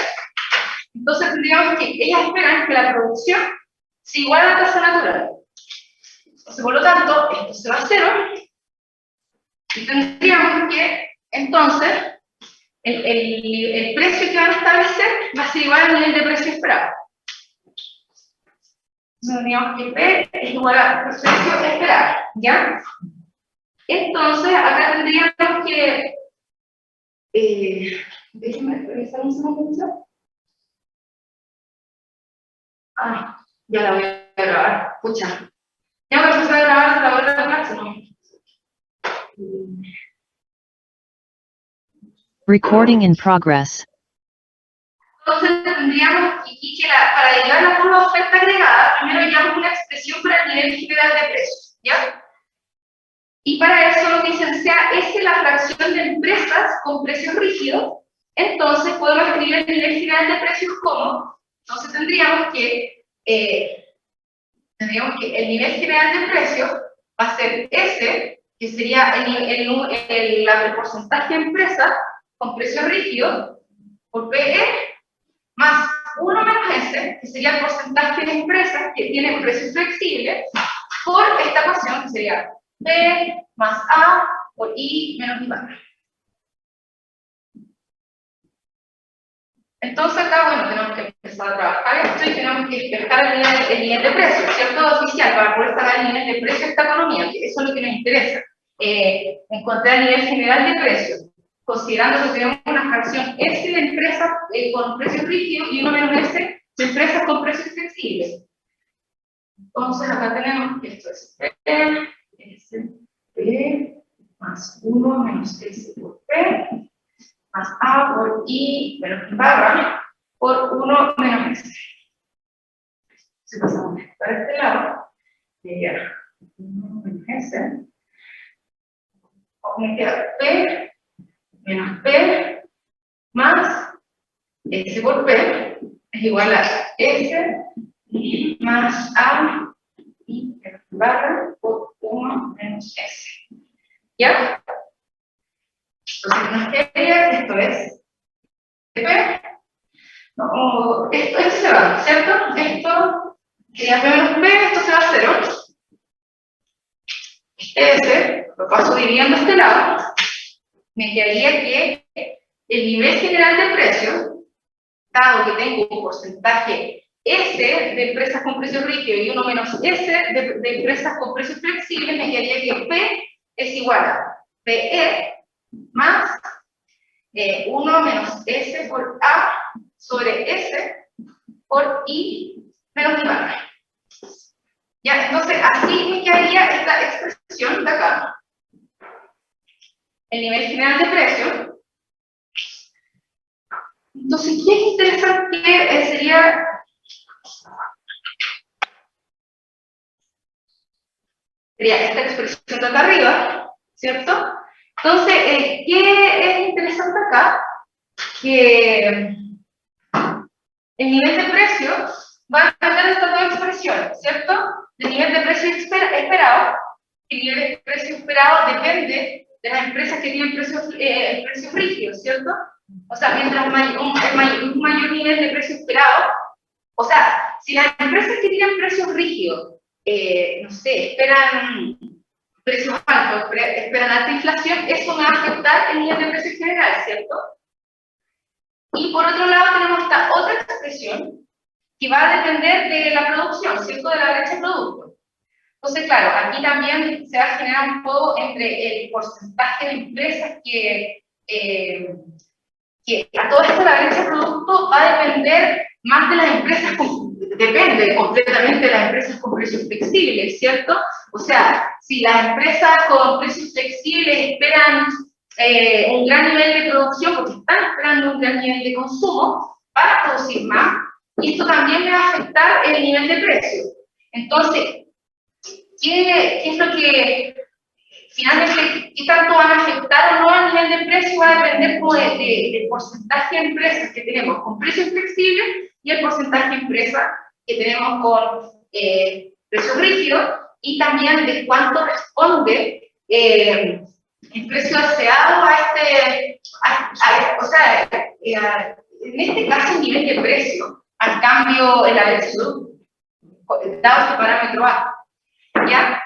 [SPEAKER 1] Entonces tendríamos que ellas esperan que la producción sea igual a la tasa natural. Entonces, por lo tanto, esto se va a cero, y tendríamos que, entonces, el precio que van a establecer va a ser igual al nivel de precio esperado. Tendríamos que P es igual al precio esperado, ¿ya? Entonces, acá tendríamos que, déjenme revisar un segundo. Ya la voy a grabar, escucha. Ya voy a empezar a grabar la hora de clase, ¿no?
[SPEAKER 4] Recording in progress.
[SPEAKER 1] Entonces tendríamos que para derivar la curva de oferta agregada, primero llevamos una expresión para el nivel general de precios, ¿ya? Y para eso lo que dicen sea S la fracción de empresas con precios rígidos, entonces podemos escribir el nivel general de precios como, entonces tendríamos que el nivel general de precios va a ser S, que sería el porcentaje de empresas con precios rígidos, por PE, más 1 menos S, que sería el porcentaje de empresas que tienen precios flexibles, por esta ecuación, que sería P más A por I menos I barra. Entonces acá, bueno, tenemos que empezar a trabajar esto y tenemos que despejar el nivel de precio, ¿cierto? Oficial, para poder sacar el nivel de precio de esta economía, que eso es lo que nos interesa. Encontrar el nivel general de precio. considerando que tenemos una fracción S de empresas con precios rígidos y 1 menos S de empresas con precios flexibles. Entonces acá tenemos que esto es P, S, P, más 1 menos S por P, más A por I menos barra por 1 menos S. Si pasamos para este lado, sería 1 menos S, me queda P menos P más S por P es igual a S más A y barra por 1 menos S. ¿Ya? Entonces nos quedaría que esto es P. No, esto se va, ¿cierto? Esto sería P menos P, esto se va a 0. S, lo paso dividiendo este lado, me quedaría que el nivel general de precios, dado que tengo un porcentaje S de empresas con precios rígidos y 1 menos S de empresas con precios flexibles, me quedaría que P es igual a PE más 1 menos S por A sobre S por I menos I barra. Ya, entonces así me quedaría esta expresión de acá. El nivel general de precios. Entonces, ¿qué interesante sería? Sería esta expresión de acá arriba, ¿cierto? Entonces, ¿qué es interesante acá? Que el nivel de precio va a depender de estas dos expresiones, ¿cierto? El nivel de precio esperado. El nivel de precio esperado depende de las empresas que tienen precios rígidos, ¿cierto? O sea, mientras un mayor nivel de precio esperado, o sea, si las empresas que tienen precios rígidos, no sé, esperan precios altos, esperan alta inflación, eso me va a afectar el nivel de precio general, ¿cierto? Y por otro lado tenemos esta otra expresión que va a depender de la producción, ¿cierto? De la brecha de producto. Entonces, claro, aquí también se va a generar un poco entre el porcentaje de empresas que a todo esto la brecha de producto va a depender más de las empresas, depende completamente de las empresas con precios flexibles, ¿cierto? O sea, si las empresas con precios flexibles esperan un gran nivel de producción, porque están esperando un gran nivel de consumo, van a producir más, y esto también le va a afectar el nivel de precio. Entonces, ¿qué es lo que finalmente, qué tanto van a afectar o no al nivel de precio? Va a depender como del porcentaje de empresas que tenemos con precios flexibles y el porcentaje de empresas que tenemos con precios rígidos, y también de cuánto responde el precio deseado o sea, en este caso el nivel de precio al cambio en la versión, dado este parámetro A, ¿ya?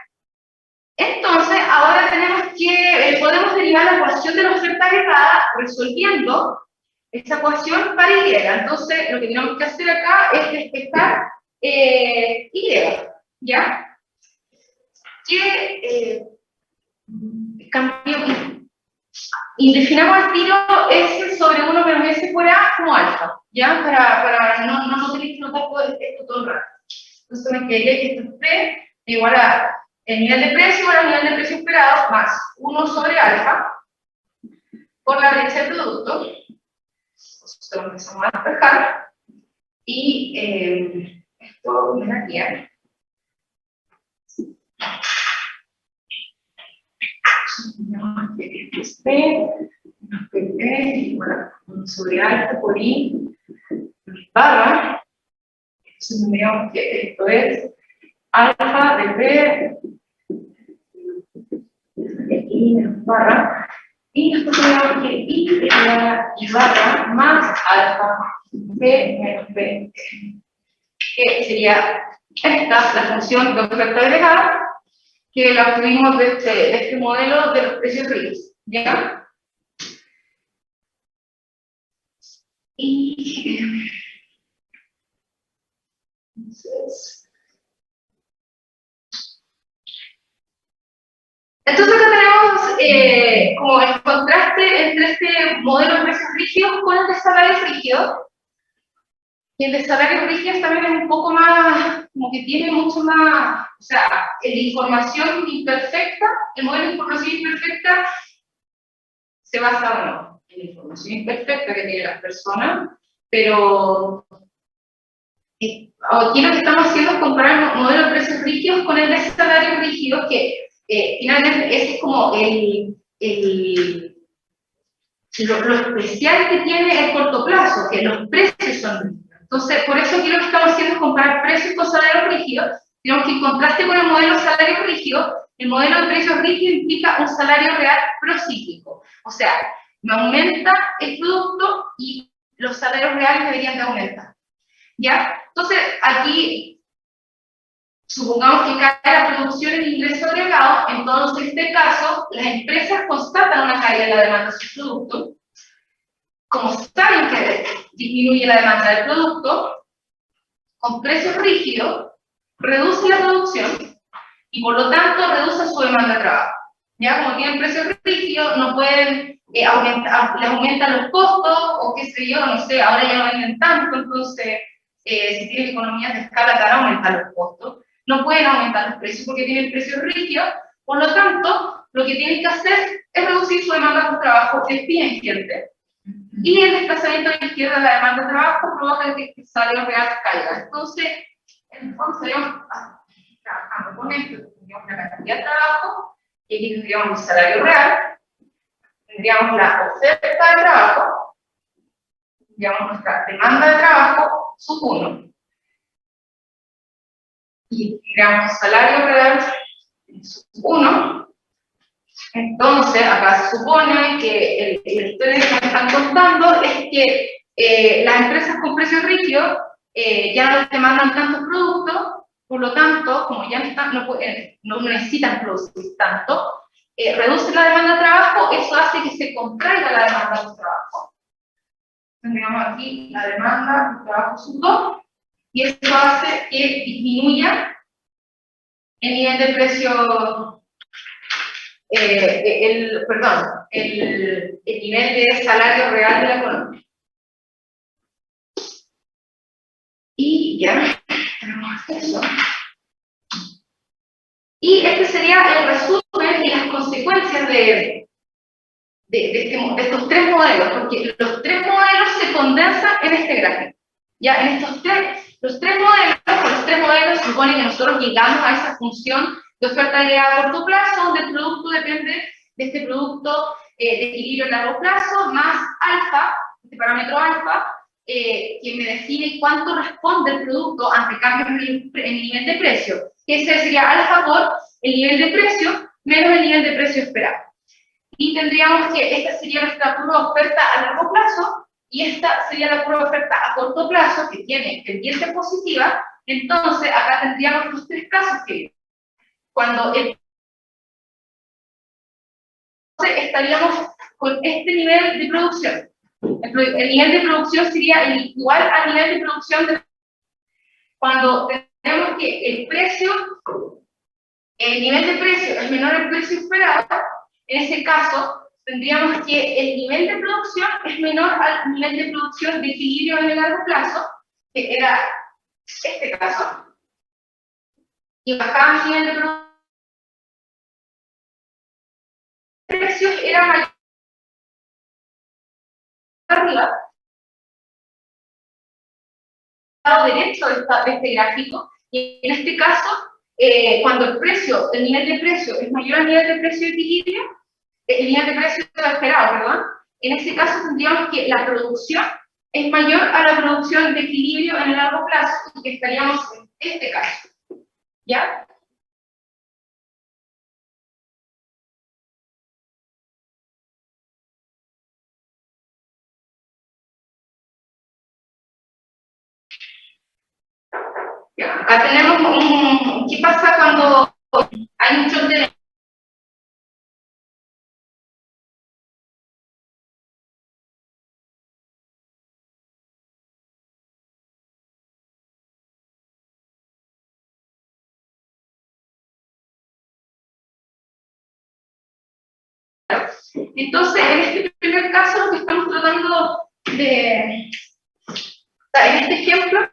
[SPEAKER 1] Entonces, ahora tenemos que, podemos derivar la ecuación de la oferta agregada resolviendo esta ecuación para Y. Entonces, lo que tenemos que hacer acá es despejar Y, ¿ya? Que cambio y definamos al tiro S sobre 1 menos S por A como alfa, ¿ya? Para no tener que notar todo esto todo el rato. Entonces, me quedaría que esto es P igual a el nivel de precio o el nivel de precio esperado más 1 sobre alfa por la brecha de producto. Entonces lo empezamos a despejar. Y esto me da aquí. P igual a 1 sobre alfa por I barra. Entonces tendríamos que esto es alfa de P I menos barra, y después tenemos que I de la I barra más alfa P menos P, que sería esta, la función de oferta agregada, que la obtuvimos de este modelo de los precios rígidos, ¿ya? Y entonces acá tenemos como el contraste entre este modelo de precios rígidos con el de salarios rígidos. Y el de salarios rígidos también es un poco más, como que tiene mucho más, o sea, el de información imperfecta, el modelo de información imperfecta se basa, bueno, en la información imperfecta que tienen las personas, pero aquí lo que estamos haciendo es comparar el modelo de precios rígidos con el de salarios rígidos, que finalmente ese es como lo especial que tiene el corto plazo, que los precios son rígidos. Entonces, por eso aquí lo que estamos haciendo es comparar precios con salarios rígidos. Tenemos que en contraste con el modelo de salario rígido, el modelo de precios rígidos implica un salario real procíclico. O sea, me aumenta el producto y los salarios reales deberían de aumentar. ¿Ya? Entonces, aquí, supongamos que cae la producción en ingreso agregado, entonces en este caso, las empresas constatan una caída en la demanda de sus productos. Como saben que disminuye la demanda del producto, con precios rígidos, reduce la producción y por lo tanto reduce su demanda de trabajo. Ya, como tienen precios rígidos, no pueden aumentar, les aumentan los costos, o qué sé yo, no sé, ahora ya no venden tanto, entonces, si tienen economías de escala, te van a aumentar los costos. No pueden aumentar los precios porque tienen precios rígidos, por lo tanto, lo que tienen que hacer es reducir su demanda de trabajo, despiden gente. Y el desplazamiento de la izquierda de la demanda de trabajo provoca que el salario real caiga. Entonces, en el fondo estaríamos trabajando con esto, tendríamos la cantidad de trabajo, y aquí tendríamos el salario real, tendríamos la oferta de trabajo, tendríamos nuestra demanda de trabajo, sub 1, y tendríamos el salario real, sub 1. Entonces, acá se supone que la historia que nos están contando es que las empresas con precios rígidos ya no demandan tantos productos, por lo tanto, como ya no necesitan producir tanto, reducen la demanda de trabajo, eso hace que se contraiga la demanda de trabajo. Tendríamos aquí la demanda de trabajo sub 2, y eso hace que disminuya el nivel de precio. El nivel de salario real de la economía. Y ya tenemos eso. Y este sería el resumen y las consecuencias de estos tres modelos, porque los tres modelos se condensan en este gráfico. Ya en los tres modelos supone que nosotros llegamos a esa función de oferta agregada a corto plazo, donde el producto depende de este producto de equilibrio a largo plazo, más alfa, este parámetro alfa, que me define cuánto responde el producto ante cambios en el nivel de precio, que ese sería alfa por el nivel de precio menos el nivel de precio esperado. Y tendríamos que esta sería nuestra curva de oferta a largo plazo, y esta sería la curva de oferta a corto plazo, que tiene tendiente positiva. Entonces, acá tendríamos los tres casos que cuando estaríamos con este nivel de producción. El nivel de producción sería el igual al nivel de producción de cuando tenemos que el nivel de precio es menor al precio esperado. En ese caso, tendríamos que el nivel de producción es menor al nivel de producción de equilibrio en el largo plazo, que era este caso, y bajaba el nivel de precios, era mayor arriba, lado derecho de este gráfico, y en este caso, cuando el nivel de precio es mayor al nivel de precio de equilibrio, el nivel de precio esperado, perdón, en ese caso tendríamos que la producción es mayor a la producción de equilibrio en el largo plazo, y que estaríamos en este caso. ¿Ya? Ya. Acá tenemos ¿qué pasa cuando hay muchos Entonces, en este primer caso, lo que estamos tratando de... En este ejemplo,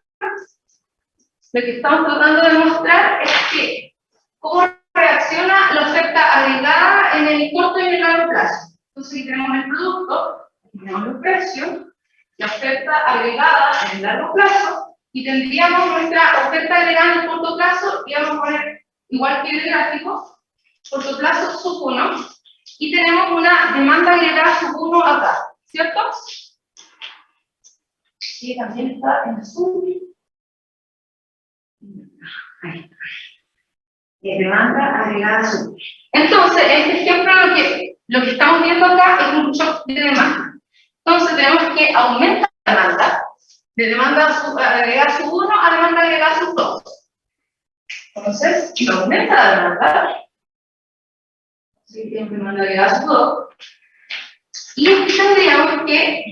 [SPEAKER 1] lo que estamos tratando de mostrar es que cómo reacciona la oferta agregada en el corto y en el largo plazo. Entonces, aquí tenemos el producto, tenemos los precios, la oferta agregada en el largo plazo, y tendríamos nuestra oferta agregada en el corto plazo, y vamos a poner igual que el gráfico, corto plazo sub 1, y tenemos una demanda agregada sub 1 acá, ¿cierto? Sí, también está en azul. Ahí está. Demanda agregada sub. Entonces, en este ejemplo, lo que estamos viendo acá es un shock de demanda. Entonces, tenemos que aumentar la demanda, de demanda agregada sub 1 a demanda agregada sub 2. Entonces, si aumenta la demanda, si tiene demanda agregada sub 2, y aquí tendríamos que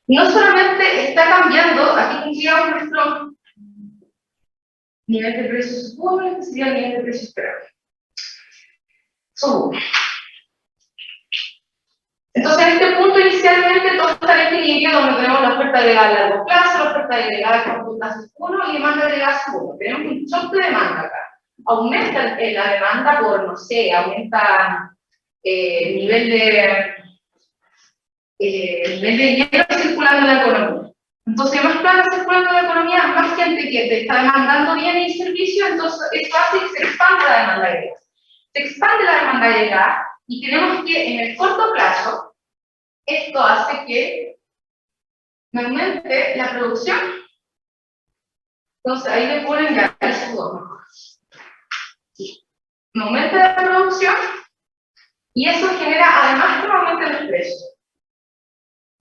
[SPEAKER 1] no solamente está cambiando, aquí tendríamos nuestro nivel de precio sub 1, este sería el nivel de precio esperado. Sub 1. Entonces, en este punto inicialmente todo está en equilibrio, donde tenemos la oferta agregada a largo plazo, la oferta agregada a corto plazo sub 1 y demanda agregada sub 1. Tenemos un shock de demanda acá. Aumenta la demanda por, no sé, aumenta nivel de dinero circulando en la economía. Entonces, más plata circulando en la economía, más gente que te está demandando bienes y servicios, entonces eso hace que se expanda la demanda agregada. Se expande la demanda agregada y tenemos que en el corto plazo, esto hace que me aumente la producción. Entonces, ahí le ponen ya el segundo mejor. Sí. Me aumenta la producción y eso genera además que me aumenten los precios.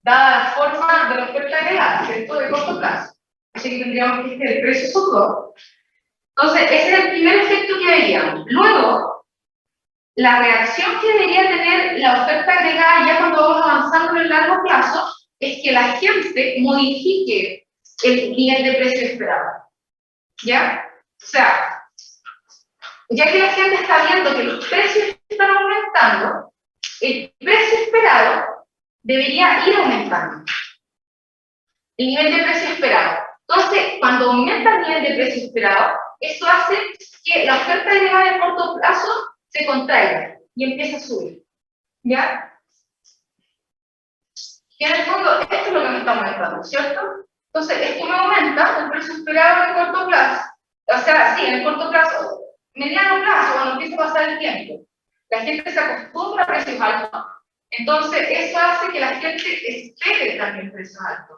[SPEAKER 1] Dada la forma de la oferta agregada, ¿cierto? De corto plazo. Así que tendríamos que el precio sub 2. Entonces, ese es el primer efecto que veríamos. Luego, la reacción que debería tener la oferta agregada ya cuando vamos avanzando en el largo plazo es que la gente modifique el nivel de precio esperado. ¿Ya? O sea, ya que la gente está viendo que los precios están aumentando, el precio esperado debería ir aumentando. El nivel de precio esperado. Entonces, cuando aumenta el nivel de precio esperado, eso hace que la oferta agregada en corto plazo se contraiga y empieza a subir. ¿Ya? Y en el fondo, esto es lo que me está aumentando, ¿cierto? Entonces, esto me aumenta el precio esperado en el corto plazo. O sea, sí, en el corto plazo, mediano plazo, cuando empieza a pasar el tiempo. La gente se acostumbra a precios altos. Entonces, eso hace que la gente espere también precios altos.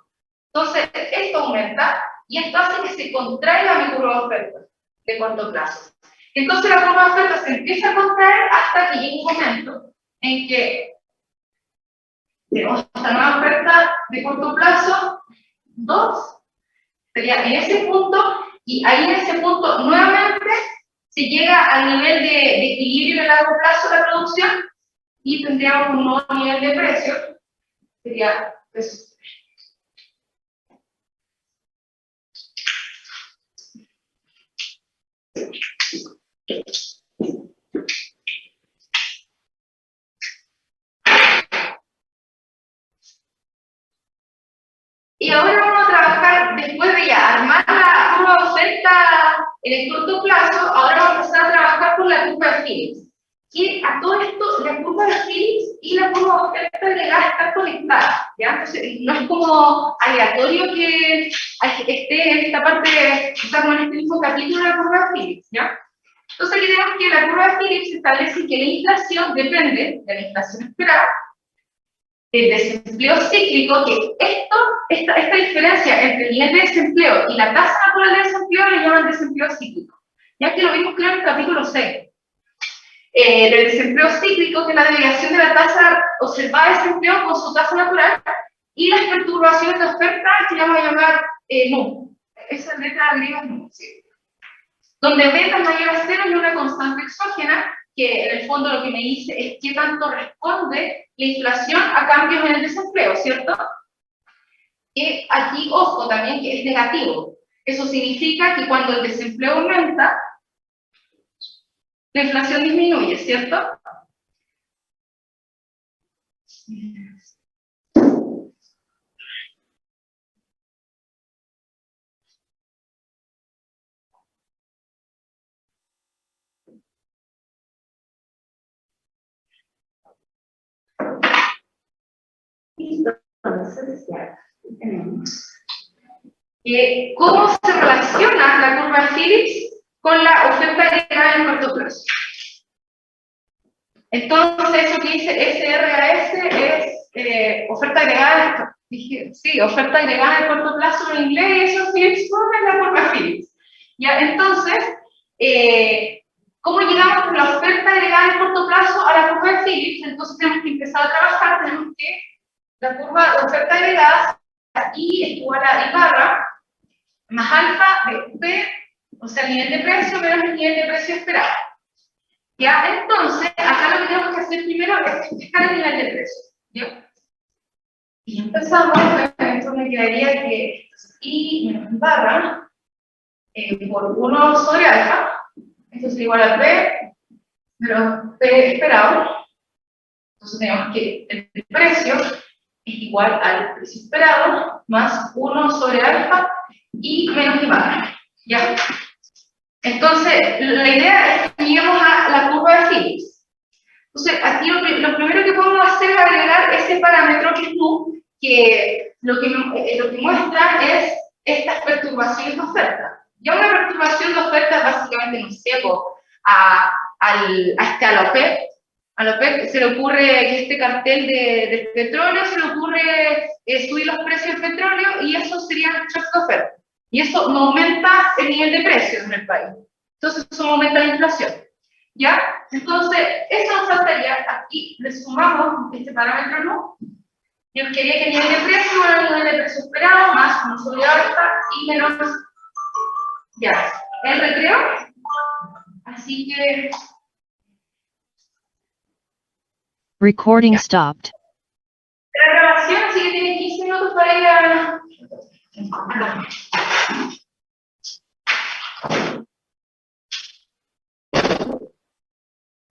[SPEAKER 1] Entonces, esto aumenta y esto hace que se contraiga mi curva de oferta de corto plazo. Entonces, la curva de oferta se empieza a contraer hasta que llega un momento en que tenemos esta nueva oferta de corto plazo, 2, sería en ese punto, y ahí en ese punto nuevamente se llega al nivel de equilibrio en el largo plazo de la producción y tendríamos un nuevo nivel de precio, sería precio. Y ahora vamos a trabajar, después de ya armar la curva de oferta en el corto plazo, ahora vamos a empezar a trabajar con la curva de Phillips. Y a todo esto, la curva de Phillips y la curva de oferta agregada están conectadas, ¿ya? Entonces, no es como aleatorio que esté en esta parte, estamos en este mismo capítulo de la curva de Phillips, ¿ya? Entonces, aquí tenemos que la curva de Phillips establece que la inflación depende de la inflación esperada, el desempleo cíclico, que esta diferencia entre el nivel de desempleo y la tasa natural de desempleo le llaman desempleo cíclico, ya que lo vimos claro en el capítulo 6. Del desempleo cíclico, que es la desviación de la tasa observada de desempleo con su tasa natural, y las perturbaciones de oferta, que vamos a llamar NU. Esa letra griega es NU, sí. Donde beta mayor a 0 y una constante exógena, que en el fondo lo que me dice es qué tanto responde la inflación a cambios en el desempleo, ¿cierto? Y aquí, ojo, también que es negativo. Eso significa que cuando el desempleo aumenta, la inflación disminuye, ¿cierto?
[SPEAKER 2] Entonces, ya tenemos.
[SPEAKER 1] ¿Cómo se relaciona la curva de Phillips con la oferta agregada en corto plazo? Entonces, eso que dice SRAS es oferta agregada, sí, oferta agregada en corto plazo en inglés, y eso Phillips curva es la curva Phillips. ¿Ya? Entonces, ¿cómo llegamos de la oferta agregada en corto plazo a la curva de Phillips? Entonces tenemos que empezar a trabajar, tenemos que la curva de oferta agregada I es igual a I barra más alfa de P, o sea, el nivel de precio menos el nivel de precio esperado. ¿Ya? Entonces, acá lo que tenemos que hacer primero es fijar el nivel de precio. ¿Ya? Y empezamos, esto me quedaría que I menos I barra por 1 sobre alfa, esto es igual a P menos P esperado. Entonces tenemos que el precio es igual al precio esperado más 1 sobre alfa y menos I barra. ¿Ya? Entonces, la idea es que lleguemos a la curva de Phillips. Entonces, aquí lo primero que podemos hacer es agregar ese parámetro que es nu, que lo que muestra es estas perturbaciones de oferta. Ya una perturbación de oferta básicamente, no sé, a la OPEP se le ocurre que este cartel del petróleo, se le ocurre subir los precios del petróleo y eso sería shocks de oferta. Y eso no aumenta el nivel de precios en el país. Entonces eso no aumenta la inflación. ¿Ya? Entonces, eso nos faltaría. Aquí le sumamos este parámetro no. Yo quería que el nivel de precio fuera el nivel de precio esperado, más 1 sobre alfa y menos. Ya. El recreo. Así que.
[SPEAKER 4] Recording stopped.
[SPEAKER 1] La grabación, así que tiene 15 minutos para ir a.